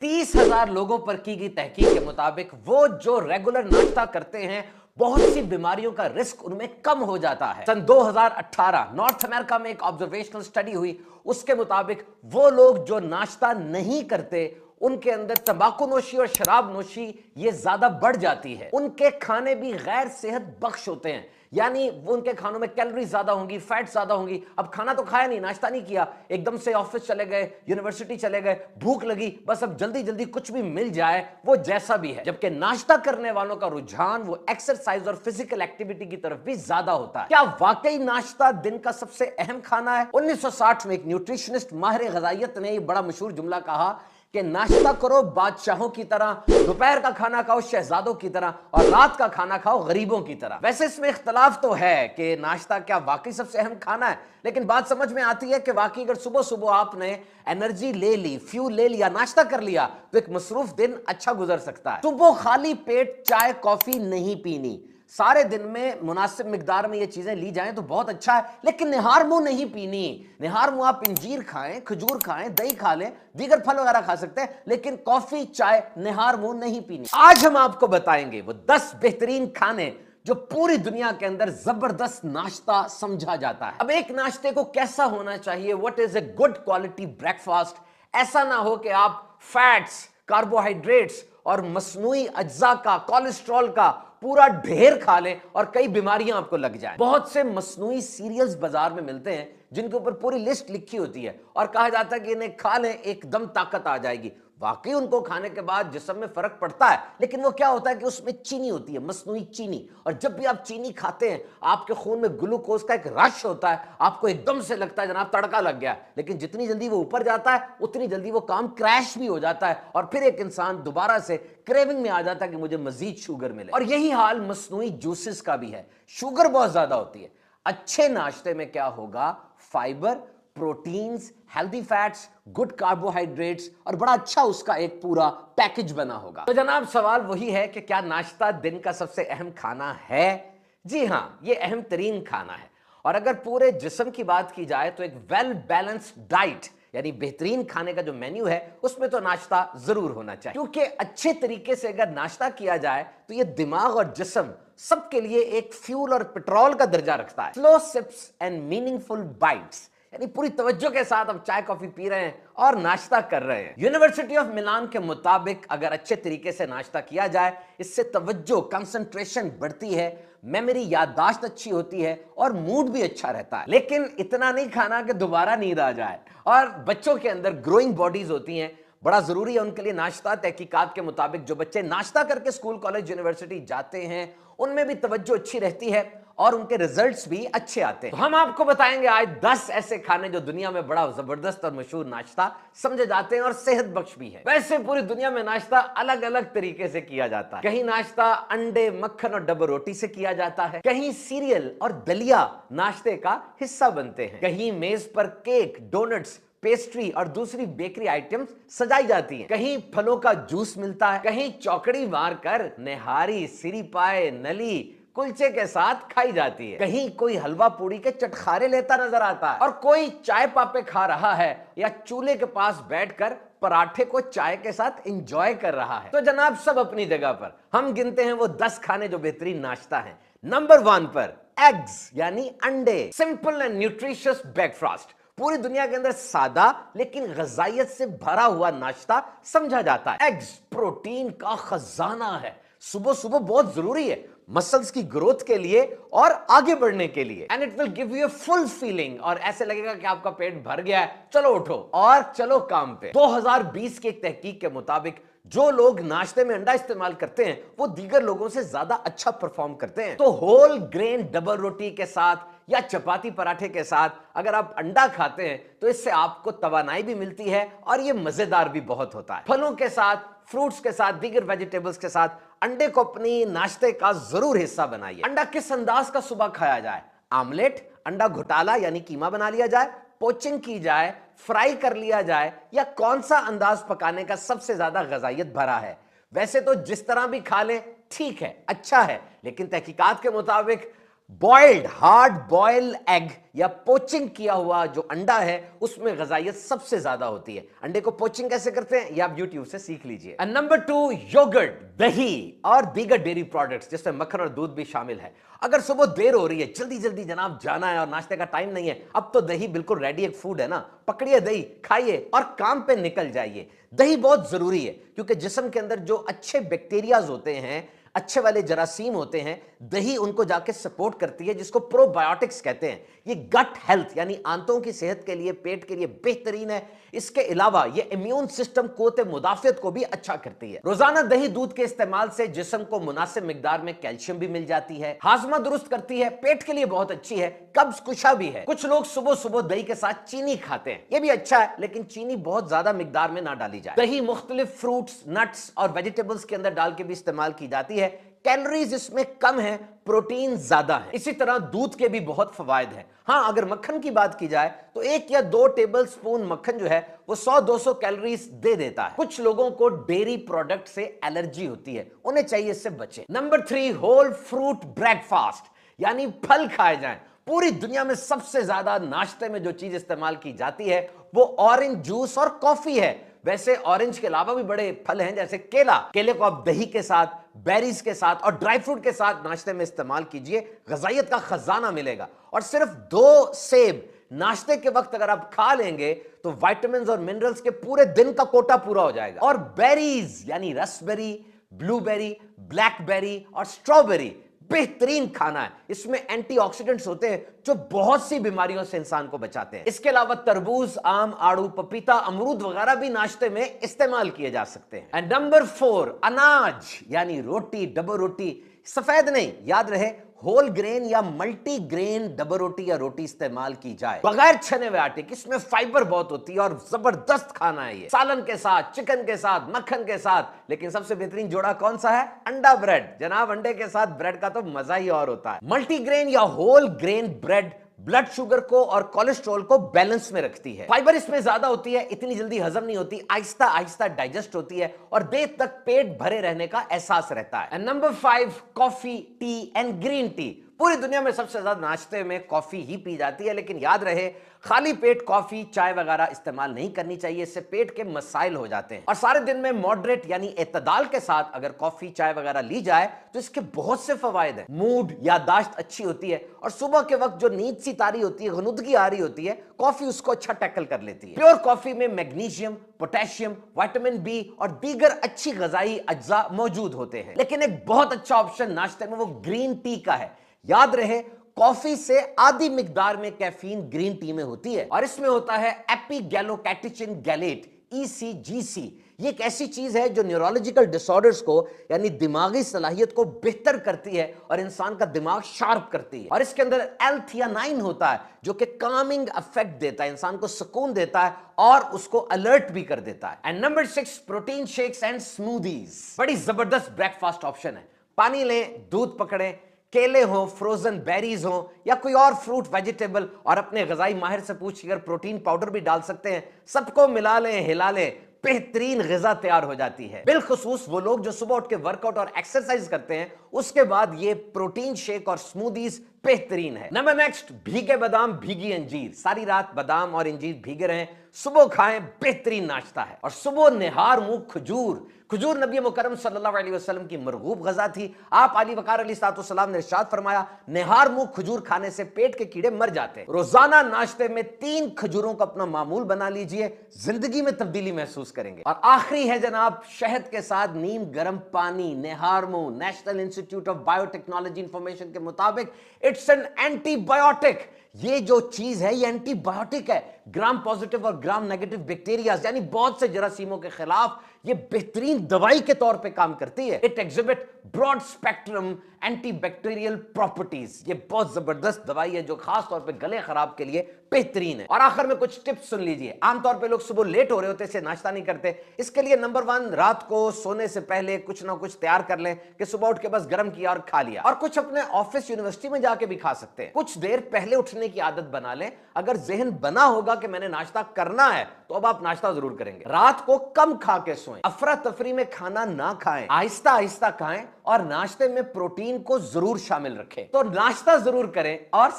30,000 लोगों पर की गई तहकीक के मुताबिक वो जो रेगुलर नाश्ता करते हैं बहुत सी बीमारियों का रिस्क उनमें कम हो जाता है। सन 2018 नॉर्थ अमेरिका में एक ऑब्जर्वेशनल स्टडी हुई, उसके मुताबिक वो लोग जो नाश्ता नहीं करते उनके अंदर तंबाकू नोशी और शराब नोशी ये ज्यादा बढ़ जाती है। उनके खाने भी गैर सेहत बख्श होते हैं, यानी वो उनके खानों में कैलोरी ज्यादा होंगी, फैट ज्यादा होंगी। अब खाना तो खाया नहीं, नाश्ता नहीं किया, एकदम से ऑफिस चले गए, यूनिवर्सिटी चले गए, भूख लगी, बस अब जल्दी जल्दी कुछ भी मिल जाए, वो जैसा भी है। जबकि नाश्ता करने वालों का रुझान वो एक्सरसाइज और फिजिकल एक्टिविटी की तरफ भी ज्यादा होता है। क्या वाकई नाश्ता दिन का सबसे अहम खाना है? 1960 में एक न्यूट्रिशनिस्ट माहिर ग़िज़ाइयत ने एक बड़ा मशहूर जुमला कहा कि नाश्ता करो बादशाहों की तरह, दोपहर का खाना खाओ शहजादों की तरह, और रात का खाना खाओ गरीबों की तरह। वैसे इसमें इख्तलाफ तो है कि नाश्ता क्या वाकई सबसे अहम खाना है, लेकिन बात समझ में आती है कि वाकई अगर सुबह सुबह आपने एनर्जी ले ली, फ्यूल ले लिया, नाश्ता कर लिया, तो एक मसरूफ दिन अच्छा गुजर सकता है। सुबह खाली पेट चाय कॉफी नहीं पीनी, सारे दिन में मुनासिब मिकदार में ये चीजें ली जाएं तो बहुत अच्छा है, लेकिन निहार मुंह नहीं पीनी। निहार मुंह आप इंजीर खाएं, खजूर खाएं, दही खा लें, दीगर फल वगैरह खा सकते हैं, लेकिन कॉफी चाय निहार मुंह नहीं पीनी। आज हम आपको बताएंगे वो 10 बेहतरीन खाने जो पूरी दुनिया के अंदर जबरदस्त नाश्ता समझा जाता है। अब एक नाश्ते को कैसा होना चाहिए, what is a good quality breakfast? ऐसा ना हो कि आप फैट्स, कार्बोहाइड्रेट्स और मसनूई अज्जा का, कोलेस्ट्रॉल का पूरा ढेर खा लें और कई बीमारियां आपको लग जाएं। बहुत से मसनूई सीरियल्स बाजार में मिलते हैं जिनके ऊपर पूरी लिस्ट लिखी होती है और कहा जाता है कि इन्हें खा लें एकदम ताकत आ जाएगी। वाकई उनको खाने के बाद जिस्म में फर्क पड़ता है, लेकिन वो क्या होता है कि उसमें चीनी होती है, मसनूई चीनी, और जब भी आप चीनी खाते हैं आपके खून में ग्लूकोज का एक रश होता है, आपको एकदम से लगता है जनाब तड़का लग गया, लेकिन जितनी जल्दी वो ऊपर जाता है उतनी जल्दी वो काम क्रैश भी हो जाता है और फिर एक इंसान दोबारा से क्रेविंग में आ जाता है कि मुझे मजीद शुगर मिले। और यही हाल मसनूई जूसेस का भी है, शुगर बहुत ज्यादा होती है। अच्छे नाश्ते में क्या होगा? Fibre, proteins, healthy fats, good carbohydrates और बड़ा अच्छा उसका एक पूरा पैकेज बना होगा। तो जनाब सवाल वही है कि क्या नाश्ता दिन का सबसे अहम खाना है? जी हां, यह अहम तरीन खाना है। और अगर पूरे जिस्म की बात की जाए तो एक वेल बैलेंस्ड डाइट यानी बेहतरीन खाने का जो मेन्यू है उसमें तो नाश्ता जरूर होना चाहिए, क्योंकि अच्छे तरीके से अगर नाश्ता किया जाए तो ये दिमाग और जिस्म सबके लिए एक फ्यूल और पेट्रोल का दर्जा रखता है। Slow sips and meaningful bites, यानी पूरी तवज्जो के साथ आप चाय कॉफी पी रहे हैं और नाश्ता कर रहे हैं। यूनिवर्सिटी ऑफ मिलान के मुताबिक अगर अच्छे तरीके से नाश्ता किया जाए, इससे तवज्जो, कंसंट्रेशन बढ़ती है, मेमोरी, याददाश्त अच्छी होती है और मूड भी अच्छा रहता है। लेकिन इतना नहीं खाना कि दोबारा नींद आ जाए। और बच्चों के अंदर ग्रोइंग बॉडीज होती हैं, बड़ा जरूरी है उनके लिए नाश्ता। तहकीकात के मुताबिक जो बच्चे नाश्ता करके स्कूल, कॉलेज, यूनिवर्सिटी जाते हैं उनमें भी तवज्जो अच्छी रहती है और उनके रिजल्ट्स भी अच्छे आते हैं। तो हम आपको बताएंगे आज 10 ऐसे खाने जो दुनिया में बड़ा जबरदस्त और मशहूर नाश्ता समझे जाते हैं और सेहत बख्श भी है। वैसे पूरी दुनिया में नाश्ता अलग अलग तरीके से किया जाता है। कहीं नाश्ता अंडे, मक्खन और डबल रोटी से किया जाता है, कहीं सीरियल और दलिया नाश्ते का हिस्सा बनते हैं, कहीं मेज पर केक, डोनट्स, पेस्ट्री और दूसरी बेकरी आइटम्स सजाई जाती हैं, कहीं फलों का जूस मिलता है, कहीं चौकड़ी मारकर निहारी, सिरी पाए, नली कुलचे के साथ खाई जाती है, कहीं कोई हलवा पूड़ी के चटखारे लेता नजर आता है और कोई चाय पापे खा रहा है या चूल्हे के पास बैठकर पराठे को चाय के साथ एंजॉय कर रहा है। तो जनाब सब अपनी जगह पर, हम गिनते हैं वो 10 खाने जो बेहतरीन नाश्ता है। नंबर 1 पर एग्स यानी अंडे, सिंपल एंड न्यूट्रिशियस ब्रेकफास्ट। पूरी दुनिया के अंदर सादा लेकिन ग़िज़ाइयत से भरा हुआ नाश्ता समझा जाता है। एग्स प्रोटीन का खजाना है, सुबह सुबह बहुत जरूरी है मसल्स की ग्रोथ के लिए और आगे बढ़ने के लिए। And it will give you a full feeling, और ऐसे लगेगा कि आपका पेट भर गया है, चलो उठो और चलो काम पे। 2020 की एक तहकीक के मुताबिक जो लोग नाश्ते में अंडा इस्तेमाल करते हैं वो दीगर लोगों से ज्यादा अच्छा परफॉर्म करते हैं। तो होल ग्रेन डबल रोटी के साथ या चपाती पराठे के साथ अगर आप अंडा खाते हैं तो इससे आपको तवानाई भी मिलती है और ये मजेदार भी बहुत होता है। फलों के साथ, फ्रूट्स के साथ, दीगर वेजिटेबल्स के साथ अंडे को अपनी नाश्ते का जरूर हिस्सा बनाइए। अंडा किस अंदाज का सुबह खाया जाए? आमलेट, अंडा घोटाला यानी कीमा बना लिया जाए, पोचिंग की जाए, फ्राई कर लिया जाए, या कौन सा अंदाज पकाने का सबसे ज्यादा ग़िज़ाइयत भरा है? वैसे तो जिस तरह भी खा लें ठीक है, अच्छा है, लेकिन तहकीकात के मुताबिक बॉइल्ड हार्ड बॉइल्ड एग या पोचिंग किया हुआ जो अंडा है उसमें ग़िज़ाइयत सबसे ज्यादा होती है। अंडे को पोचिंग कैसे करते हैं ये आप YouTube से सीख लीजिए। एंड नंबर 2, योगर्ट, दही और दीगर डेयरी प्रोडक्ट्स जिसमें मक्खन और दूध भी शामिल है। अगर सुबह देर हो रही है, जल्दी जल्दी जनाब जाना है और नाश्ते का टाइम नहीं है, अब तो दही बिल्कुल रेडी एक फूड है ना, पकड़िए दही, खाइए और काम पे निकल जाइए। दही बहुत जरूरी है क्योंकि जिस्म के अंदर जो अच्छे बैक्टीरियाज होते हैं, अच्छे वाले जरासीम होते हैं, दही उनको जाके सपोर्ट करती है, जिसको प्रोबायोटिक्स कहते हैं। ये गट हेल्थ यानी आंतों की सेहत के लिए, पेट के लिए बेहतरीन है। इसके अलावा ये इम्यून सिस्टम कोते मुदाफियत को भी अच्छा करती है। रोजाना दही दूध के इस्तेमाल से जिस्म को मुनासिब मिकदार में कैल्शियम भी मिल जाती है, हाजमा दुरुस्त करती है, पेट के लिए बहुत अच्छी है, कब्ज कुशा भी है। कुछ लोग सुबह सुबह दही के साथ चीनी खाते हैं, ये भी अच्छा है, लेकिन चीनी बहुत ज्यादा मिकदार में ना डाली जाए। दही मुख्तलिफ फ्रूट्स, नट्स और वेजिटेबल्स के अंदर डाल के भी इस्तेमाल की जाती है। कैलोरीज इसमें कम है, प्रोटीन ज्यादा है। इसी तरह दूध के भी बहुत फवायद हैं। हाँ, अगर मक्खन की बात की जाए तो 1 या 2 टेबल स्पून मक्खन जो है वो 100-200 कैलोरीज दे देता है। कुछ लोगों को डेयरी प्रोडक्ट से एलर्जी होती है, उन्हें चाहिए इससे बचें। नंबर 3, होल फ्रूट ब्रेकफास्ट यानी फल खाए जाएं। पूरी दुनिया में सबसे ज्यादा नाश्ते में जो चीज इस्तेमाल की जाती है वो ऑरेंज जूस और कॉफी है। वैसे ऑरेंज के अलावा भी बड़े फल हैं जैसे केला। केले को आप दही के साथ, बेरीज के साथ और ड्राई फ्रूट के साथ नाश्ते में इस्तेमाल कीजिए, ग़िज़ाइयत का खजाना मिलेगा। और सिर्फ 2 सेब नाश्ते के वक्त अगर आप खा लेंगे तो विटामिन्स और मिनरल्स के पूरे दिन का कोटा पूरा हो जाएगा। और बेरीज यानी रसबेरी, ब्लूबेरी, ब्लैकबेरी और स्ट्रॉबेरी बेहतरीन खाना है। इसमें एंटीऑक्सीडेंट्स होते हैं जो बहुत सी बीमारियों से इंसान को बचाते हैं। इसके अलावा तरबूज, आम, आड़ू, पपीता, अमरूद वगैरह भी नाश्ते में इस्तेमाल किए जा सकते हैं। एंड नंबर 4, अनाज यानी रोटी, डबल रोटी, सफेद नहीं, याद रहे होल ग्रेन या मल्टी ग्रेन डबल रोटी या रोटी इस्तेमाल की जाए बगैर छने हुए आटे की। इसमें फाइबर बहुत होती है और जबरदस्त खाना है ये, सालन के साथ, चिकन के साथ, मक्खन के साथ। लेकिन सबसे बेहतरीन जोड़ा कौन सा है? अंडा ब्रेड। जनाब, अंडे के साथ ब्रेड का तो मजा ही और होता है। मल्टीग्रेन या whole grain bread blood sugar को और कोलेस्ट्रॉल को बैलेंस में रखती है। फाइबर इसमें ज्यादा होती है, इतनी जल्दी हजम नहीं होती, आहिस्ता आहिस्ता डाइजेस्ट होती है और देर तक पेट भरे रहने का एहसास रहता है। Number 5, coffee, T and green tea. पूरी दुनिया में सबसे ज्यादा नाश्ते में कॉफी ही पी जाती है, लेकिन याद रहे खाली पेट कॉफी, चाय वगैरह इस्तेमाल नहीं करनी चाहिए, इससे पेट के मसाइल हो जाते हैं। और सारे दिन में मॉडरेट यानी एतदाल के साथ अगर कॉफी, चाय वगैरह ली जाए तो इसके बहुत से फवायद हैं। मूड, याददाश्त अच्छी होती है और सुबह के वक्त जो नींद सी तारी होती है, गनुदगी आ रही होती है, कॉफी उसको अच्छा टैकल कर लेती है। प्योर कॉफी में मैग्नीशियम, पोटेशियम, विटामिन बी और दीगर अच्छी ग़िज़ाई अज्जा मौजूद होते हैं। लेकिन एक बहुत अच्छा ऑप्शन नाश्ते में वो ग्रीन टी का है। याद रहे कॉफी से आधी मिकदार में कैफीन ग्रीन टी में होती है और इसमें होता है एपिगैलोकैटेचिन गैलेट, ECGC। ये एक ऐसी चीज है जो न्यूरोलॉजिकल डिसऑर्डर्स को यानी दिमागी सलाहियत को बेहतर करती है और इंसान का दिमाग शार्प करती है। और इसके अंदर L-theanine होता है जो कि कामिंग इफेक्ट देता है, इंसान को सुकून देता है और उसको अलर्ट भी कर देता है। And number 6, protein shakes and smoothies. बड़ी जबरदस्त ब्रेकफास्ट ऑप्शन है। पानी लें, दूध पकड़ें, केले हो, फ्रोजन बेरीज हो या कोई और फ्रूट वेजिटेबल, और अपने ग़िज़ाई माहिर से पूछकर प्रोटीन पाउडर भी डाल सकते हैं। सबको मिला लें, हिला लें, बेहतरीन ग़िज़ा तैयार हो जाती है। बिलखुसूस वो लोग जो सुबह उठ के वर्कआउट और एक्सरसाइज करते हैं, उसके बाद ये प्रोटीन शेक और स्मूदीज बेहतरीन है। नंबर नेक्स्ट, भीगे बादाम, भीगी अंजीर। सारी रात बादाम और अंजीर भीगे रहें, सुबह खाएं, बेहतरीन नाश्ता है। और सुबह निहार मुंह खजूर। खजूर नबी मुकरम सल्लल्लाहु अलैहि वसल्लम की मरगूब ग़िज़ा थी। आप अली वक़ार अलैहिस्सलाम ने इरशाद फरमाया, निहार मुंह खजूर खाने से पेट के कीड़े मर जाते हैं। रोजाना नाश्ते में 3 खजूरों को अपना मामूल बना लीजिए, जिंदगी में तब्दीली महसूस करेंगे। और आखिरी है जनाब, शहद के साथ नीम गर्म पानी। निहार मुंह national institute of biotechnology information के मुताबिक इट्स एन एंटीबायोटिक। ये जो चीज है ये एंटीबायोटिक है। ग्राम पॉजिटिव और ग्राम नेगेटिव बैक्टीरिया यानी बहुत से जरासीमों के खिलाफ ये बेहतरीन दवाई के तौर पे काम करती है। It exhibit broad spectrum antibacterial properties. ये बहुत जबरदस्त दवाई है जो खास तौर पे गले खराब के लिए बेहतरीन है। और आखिर में कुछ टिप्स सुन लीजिए। आमतौर पे लोग सुबह लेट हो रहे होते हैं, नाश्ता नहीं करते। इसके लिए नंबर 1, रात को सोने से पहले कुछ ना कुछ तैयार कर लें कि सुबह उठ के बस गर्म किया और खा लिया। और कुछ अपने ऑफिस, यूनिवर्सिटी में जाके भी खा सकते हैं। कुछ देर पहले उठने की आदत बना लें। अगर जहन बना होगा कि मैंने नाश्ता करना है तो अब आप नाश्ता जरूर करेंगे। रात को कम खा के सोएं, अफरा तफरी में खाना ना खाएं, आहिस्ता आहिस्ता खाएं और नाश्ते में प्रोटीन को जरूर शामिल रखें। तो नाश्ता जरूर करें और